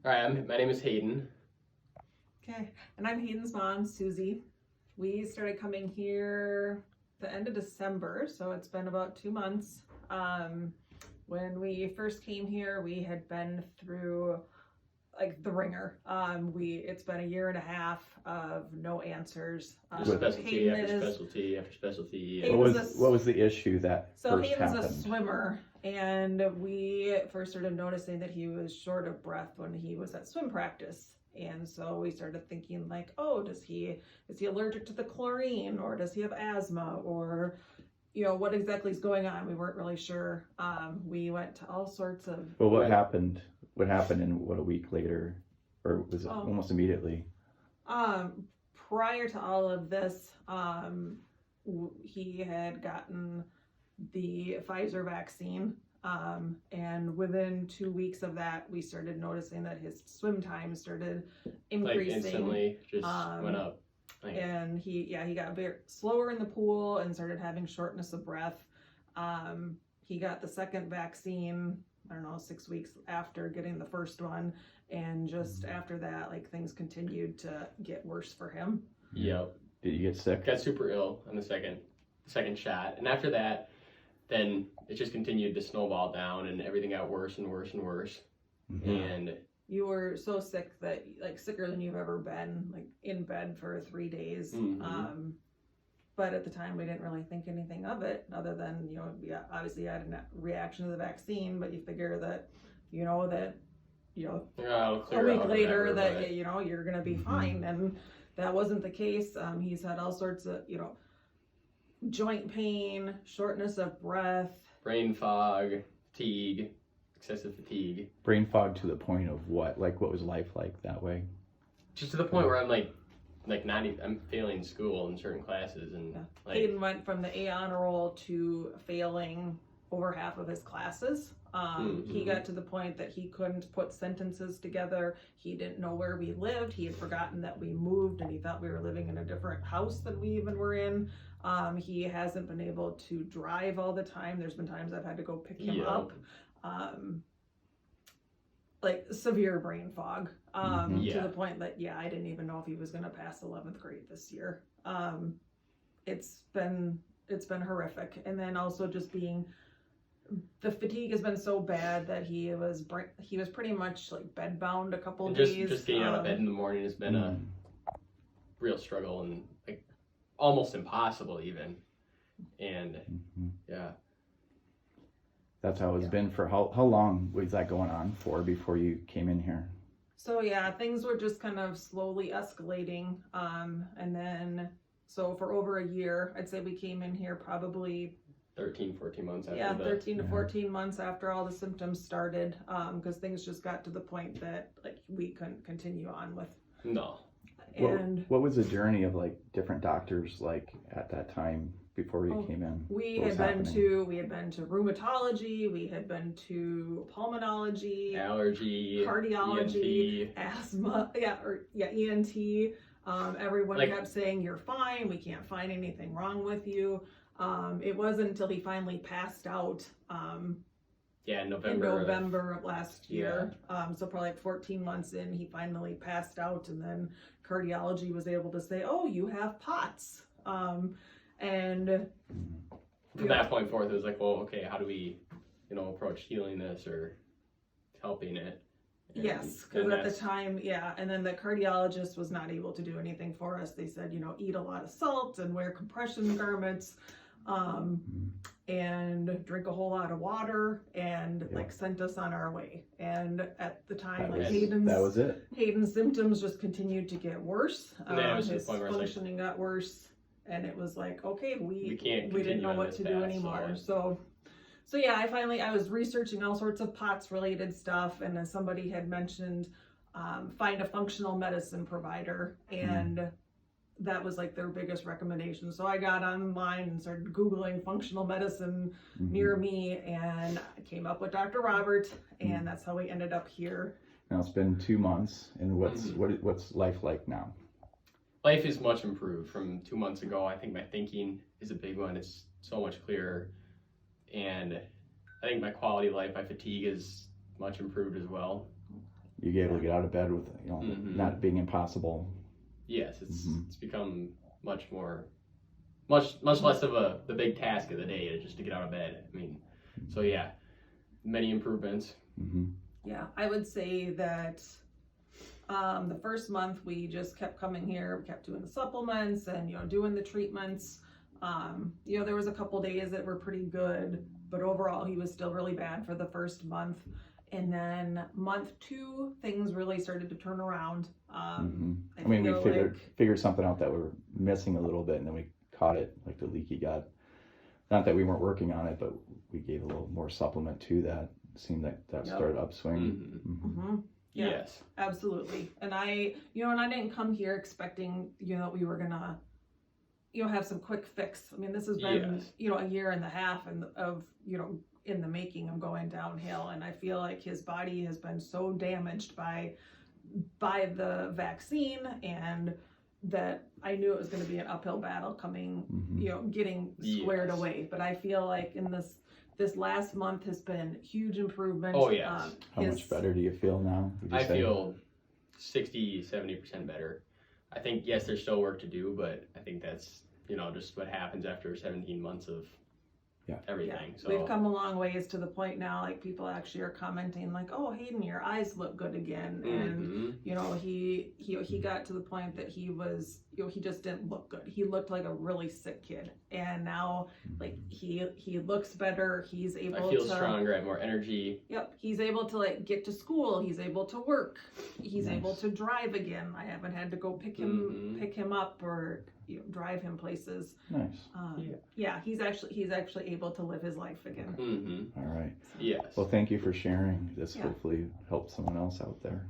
All right, my name is Hayden. Okay, and I'm Hayden's mom, Susie. We started coming here the end of December, so it's been about 2 months. When we first came here, we had been through like the ringer. It's been a year and a half of no answers. Specialty Hayden after is- specialty after specialty. Hayden- What was the issue that So first Hayden's happened? a swimmer, and we first started noticing that he was short of breath when he was at swim practice. And so we started thinking like, oh, is he allergic to the chlorine, or does he have asthma, or what exactly is going on? We weren't really sure. We went to all sorts of. Well, what happened? What happened in a week later, or was it almost immediately? Prior to all of this, he had gotten the Pfizer vaccine. And within 2 weeks of that, we started noticing that his swim time started increasing. Like instantly just went up. And he got very slower in the pool and started having shortness of breath. He got the second vaccine, I don't know, 6 weeks after getting the first one. And just after that, like, things continued to get worse for him. Yep. Did you get sick? Got super ill on the second shot. And after that, then it just continued to snowball down and everything got worse and worse and worse. Mm-hmm. And You were so sick that, like, sicker than you've ever been, like in bed for 3 days. Mhm. But at the time, we didn't really think anything of it, other than we obviously had a reaction to the vaccine. But you figure that, it'll a clear week out or later whatever, that but you're gonna be Mhm. fine, and that wasn't the case. He's had all sorts of joint pain, shortness of breath. brain fog, fatigue, excessive fatigue. Brain fog to the point of what? Like, what was life like that way? Just to the point where I'm not even, I'm failing school in certain classes and Yeah. like Hayden went from the A honor roll to failing over half of his classes. He Mhm. got to the point that he couldn't put sentences together. He didn't know where we lived. He had forgotten that we moved, and he thought we were living in a different house than we even were in. He hasn't been able to drive all the time. There's been times I've had to go pick him Yeah. up. Like severe brain fog, to Yeah. the point that I didn't even know if he was going to pass 11th grade this year. It's been horrific. And then also just the fatigue has been so bad that he was pretty much like bed bound a couple and days. just getting out of bed in the morning has been a real struggle and like almost impossible even. And Mhm. yeah. That's how it's been for how long was that going on for before you came in here? So things were just kind of slowly escalating. And then so for over a year, I'd say we came in here probably 13, 14 months after 13 to 14 months after all the symptoms started, because things just got to the point that like we couldn't continue on with. No. And What was the journey of like different doctors like at that time before you came in? we What had was been happening? to rheumatology, we had been to pulmonology, Allergy, cardiology, ENT. asthma, ENT. Everyone Like- kept saying you're fine, we can't find anything wrong with you. It wasn't until he finally passed out Yeah, in November. November of last year. So probably like 14 months in, he finally passed out, and then cardiology was able to say, "Oh, you have POTS." And From that point forth, it was like, well, okay, how do we, approach healing this or helping it? And- yes, because and at the that's- time, and then the cardiologist was not able to do anything for us. They said, eat a lot of salt and wear compression garments. And drink a whole lot of water, and like sent us on our way. And at the time, like That was it. Hayden's symptoms just continued to get worse. And then it was to the His point where it's like- functioning got worse, and it was like, okay, We can't we didn't continue know on what this to do path, anymore. So I was researching all sorts of POTS related stuff, and then somebody had mentioned find a functional medicine provider, and that was like their biggest recommendation. So I got online and started Googling functional medicine near me, and I came up with Dr. Robert, and that's how we ended up here. Now it's been 2 months, and what's life like now? Life is much improved from 2 months ago. I think my thinking is a big one. It's so much clearer. And I think my quality of life, my fatigue is much improved as well. you get able to get out of bed with, you know, Mhm. not being impossible. Yes, it's Mhm. it's become much less of the big task of the day just to get out of bed. I mean, so yeah, many improvements. Hmm. Yeah, I would say that the first month we just kept coming here, we kept doing the supplements and, you know, doing the treatments. You know, there was a couple days that were pretty good, but overall he was still really bad for the first month. And then month 2, things really started to turn around. I mean, we feel figured something out that we were missing a little bit, and then we caught it, like the leaky gut. Not that we weren't working on it, but we gave a little more supplement to that. It seemed that Yep. started upswing. Mm-hmm. Yeah. Yes. Absolutely. And I didn't come here expecting, you know, we were gonna, you know, have some quick fix. I mean, this has been, Yes. you know, a year and a half of, you know, in the making of going downhill. And I feel like his body has been so damaged by the vaccine, and that I knew it was going to be an uphill battle coming, Mhm. you know, getting squared Yes. away. But I feel like in this last month has been huge improvement. Oh, yes. How much better do you feel now? Would you I say? feel 60-70% better. I think, yes, there's still work to do, but I think that's, you know, just what happens after 17 months of Yeah. everything. So We've come a long ways to the point now, like people actually are commenting like, oh, Hayden, your eyes look good again. And Mhm. you know, he got to the point that he was, you know, he just didn't look good. He looked like a really sick kid. And now like he looks better. He's able I feel to stronger, I have more energy. Yep, he's able to like get to school. He's able to work. He's Nice. able to drive again. I haven't had to go pick him up or, you know, drive him places. Nice. Yeah, he's actually able to live his life again. Mm-hmm. All right. Yes. Well, thank you for sharing. This Yeah. hopefully helps someone else out there.